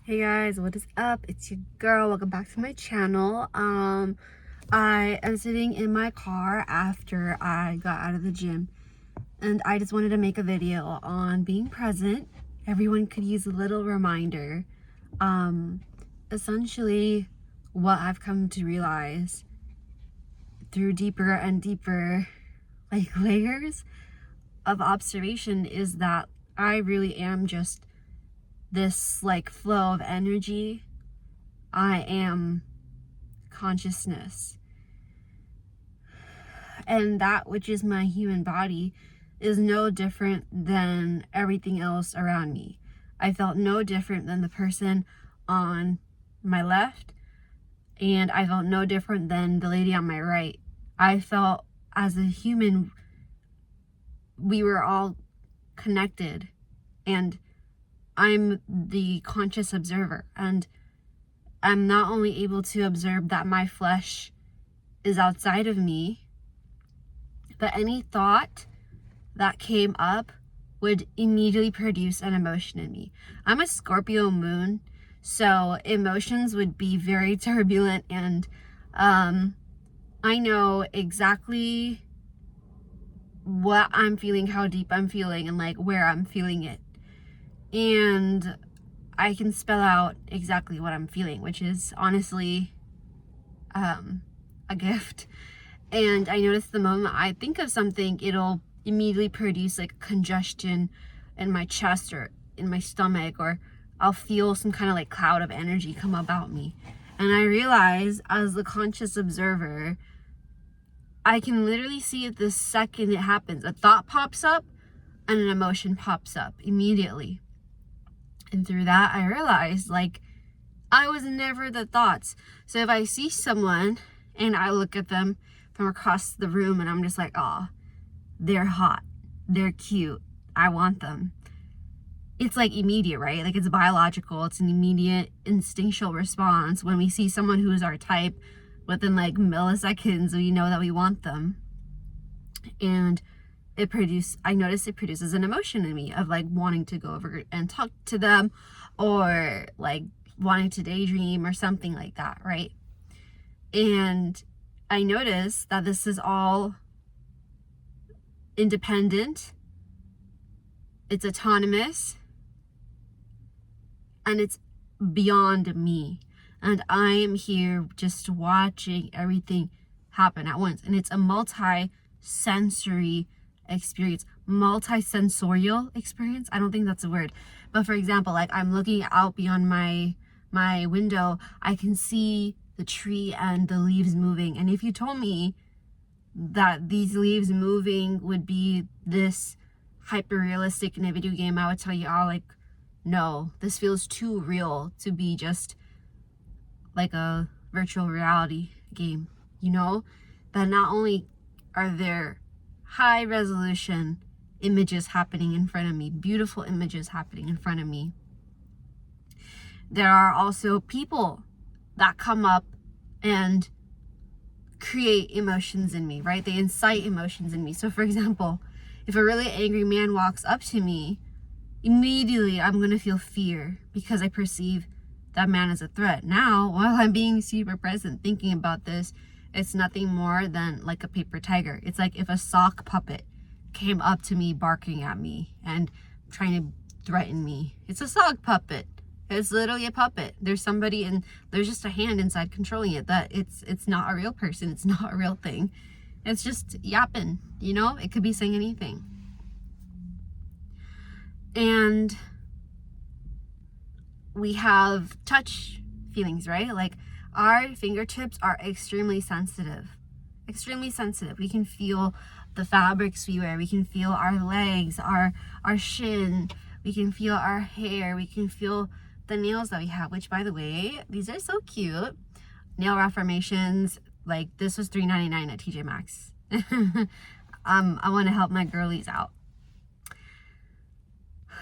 Hey guys, what is up? It's your girl. Welcome back to my channel. I am sitting in my car after I got out of the gym, and I just wanted to make a video on being present. Everyone could use a little reminder. Um, Essentially what I've come to realize through deeper and deeper layers of observation is that I really am just this flow of energy. I am consciousness, and that which is my human body is no different than everything else around me. I felt no different than the person on my left, and I felt no different than the lady on my right. I felt, as a human, we were all connected, and I'm the conscious observer, and I'm not only able to observe that my flesh is outside of me, but any thought that came up would immediately produce an emotion in me. I'm a Scorpio moon, so emotions would be very turbulent, and I know exactly what I'm feeling, how deep I'm feeling, and where I'm feeling it. And I can spell out exactly what I'm feeling, which is honestly a gift. And I notice the moment I think of something, it'll immediately produce congestion in my chest or in my stomach, or I'll feel some kind of cloud of energy come about me. And I realize, as the conscious observer, I can literally see it the second it happens. A thought pops up and an emotion pops up immediately. And through that, I realized I was never the thoughts. So if I see someone and I look at them from across the room and I'm just like, oh, they're hot, they're cute, I want them. It's immediate, right? It's biological. It's an immediate instinctual response. When we see someone who is our type, within milliseconds, we know that we want them. And I notice it produces an emotion in me of wanting to go over and talk to them, or wanting to daydream or something like that, right? And I notice that this is all independent, it's autonomous, and it's beyond me. And I am here just watching everything happen at once. And it's a multi-sensory experience, multi-sensorial experience. I don't think that's a word. But for example, I'm looking out beyond my window, I can see the tree and the leaves moving. And if you told me that these leaves moving would be this hyper realistic in a video game, I would tell you all no, this feels too real to be just a virtual reality game. That not only are there high resolution images happening in front of me, beautiful images happening in front of me, there are also people that come up and create emotions in me, right? They incite emotions in me. So for example, if a really angry man walks up to me, immediately I'm going to feel fear because I perceive that man as a threat. Now, while I'm being super present thinking about this, it's nothing more than a paper tiger. It's like if a sock puppet came up to me barking at me and trying to threaten me. It's a sock puppet. It's literally a puppet. There's somebody and there's just a hand inside controlling it. That it's not a real person. It's not a real thing. It's just yapping, It could be saying anything. And we have touch feelings, right? Our fingertips are extremely sensitive. Extremely sensitive. We can feel the fabrics we wear. We can feel our legs, our shin. We can feel our hair. We can feel the nails that we have, which, by the way, these are so cute. Nail reformations. This was $3.99 at TJ Maxx. I want to help my girlies out.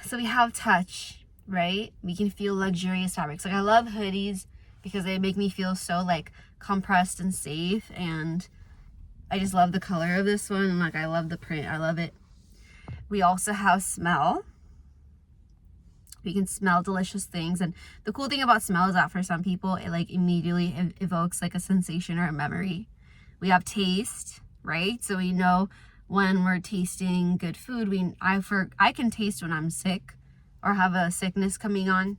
So we have touch, right? We can feel luxurious fabrics. I love hoodies because they make me feel so compressed and safe, and I just love the color of this one, and I love the print. I love it. We also have smell. We can smell delicious things. And the cool thing about smell is that for some people, it like immediately evokes like a sensation or a memory. We have taste, right? So we know when we're tasting good food. I can taste when I'm sick or have a sickness coming on.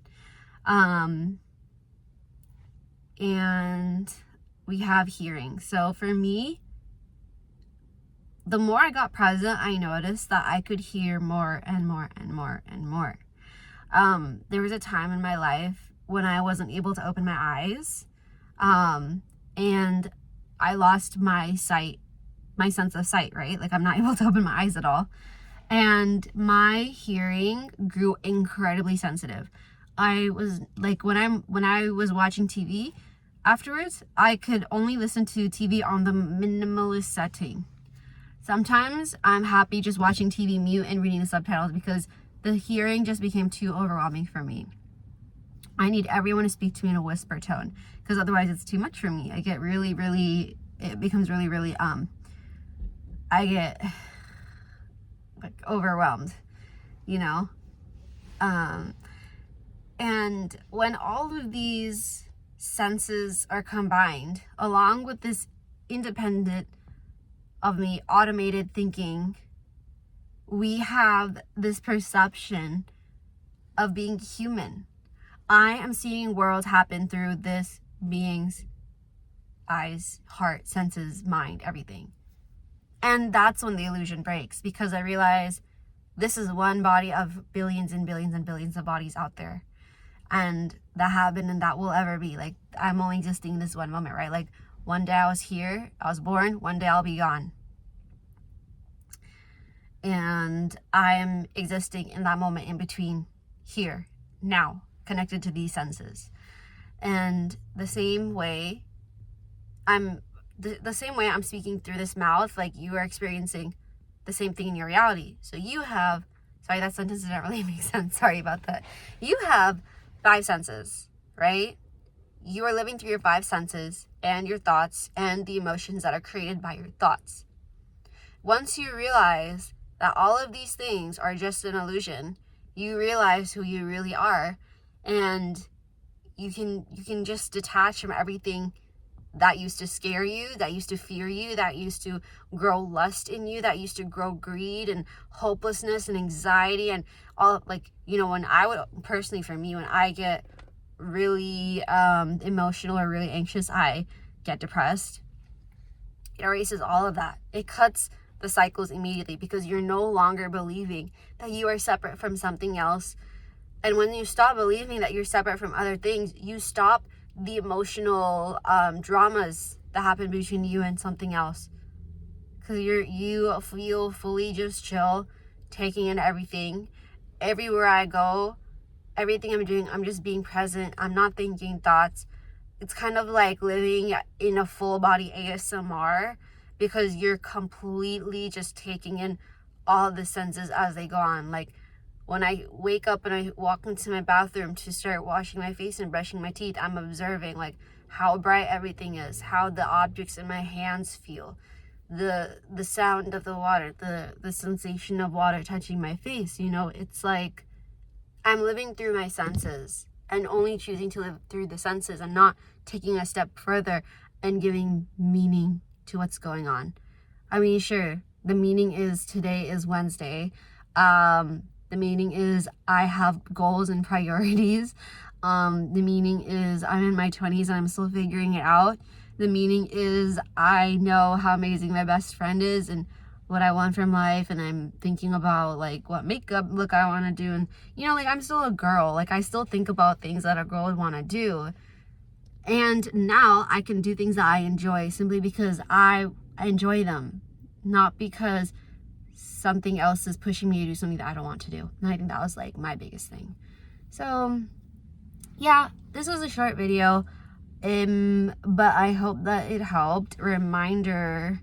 And we have hearing. So for me, the more I got present, I noticed that I could hear more and more and more and more. There was a time in my life when I wasn't able to open my eyes, and I lost my sight, my sense of sight, right? Like I'm not able to open my eyes at all. And my hearing grew incredibly sensitive. I was like, when I was watching TV afterwards, I could only listen to TV on the minimalist setting. Sometimes I'm happy just watching TV mute and reading the subtitles because the hearing just became too overwhelming for me. I need everyone to speak to me in a whisper tone because otherwise it's too much for me. I get it becomes really, I get like overwhelmed, you know? And when all of these senses are combined, along with this independent of me automated thinking, we have this perception of being human. I am seeing worlds happen through this being's eyes, heart, senses, mind, everything. And that's when the illusion breaks, because I realize this is one body of billions and billions and billions of bodies out there. And that have been and that will ever be. Like, I'm only existing in this one moment, right? Like, one day I was here, I was born, one day I'll be gone. And I am existing in that moment in between, here, now, connected to these senses. And the same way I'm speaking through this mouth, like you are experiencing the same thing in your reality. So you have, sorry, that sentence didn't really make sense. Sorry about that. You have 5 senses, right? You are living through your 5 senses and your thoughts and the emotions that are created by your thoughts. Once you realize that all of these things are just an illusion, you realize who you really are, and you can just detach from everything that used to scare you, that used to fear you, that used to grow lust in you, that used to grow greed and hopelessness and anxiety and all. Like, you know, when I get really emotional or really anxious, I get depressed. It erases all of that. It cuts the cycles immediately, because you're no longer believing that you are separate from something else. And when you stop believing that you're separate from other things, you stop the emotional dramas that happen between you and something else, because you feel fully just chill, taking in everything. Everywhere I go, everything I'm doing, I'm just being present. I'm not thinking thoughts. It's kind of like living in a full body ASMR, because you're completely just taking in all the senses as they go on. Like, when I wake up and I walk into my bathroom to start washing my face and brushing my teeth, I'm observing like how bright everything is, how the objects in my hands feel, the sound of the water, the sensation of water touching my face. You know, it's like I'm living through my senses and only choosing to live through the senses and not taking a step further and giving meaning to what's going on. I mean, sure, the meaning is today is Wednesday. The meaning is I have goals and priorities. The meaning is I'm in my 20s and I'm still figuring it out. The meaning is I know how amazing my best friend is and what I want from life, and I'm thinking about like what makeup look I want to do. And you know, like, I'm still a girl. Like, I still think about things that a girl would want to do. And now I can do things that I enjoy simply because I enjoy them, not because something else is pushing me to do something that I don't want to do. And I think that was like my biggest thing. So yeah, this was a short video, but I hope that it helped. Reminder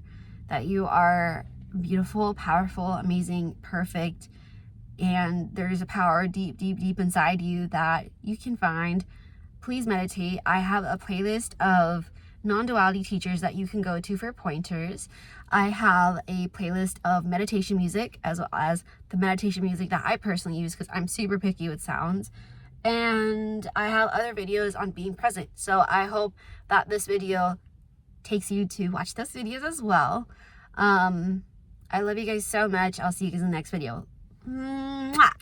that you are beautiful, powerful, amazing, perfect, and there's a power deep inside you that you can find. Please meditate. I have a playlist of non-duality teachers that you can go to for pointers. I have a playlist of meditation music as well as the meditation music that I personally use because I'm super picky with sounds. And I have other videos on being present. So I hope that this video takes you to watch those videos as well. I love you guys so much. I'll see you guys in the next video. Mwah!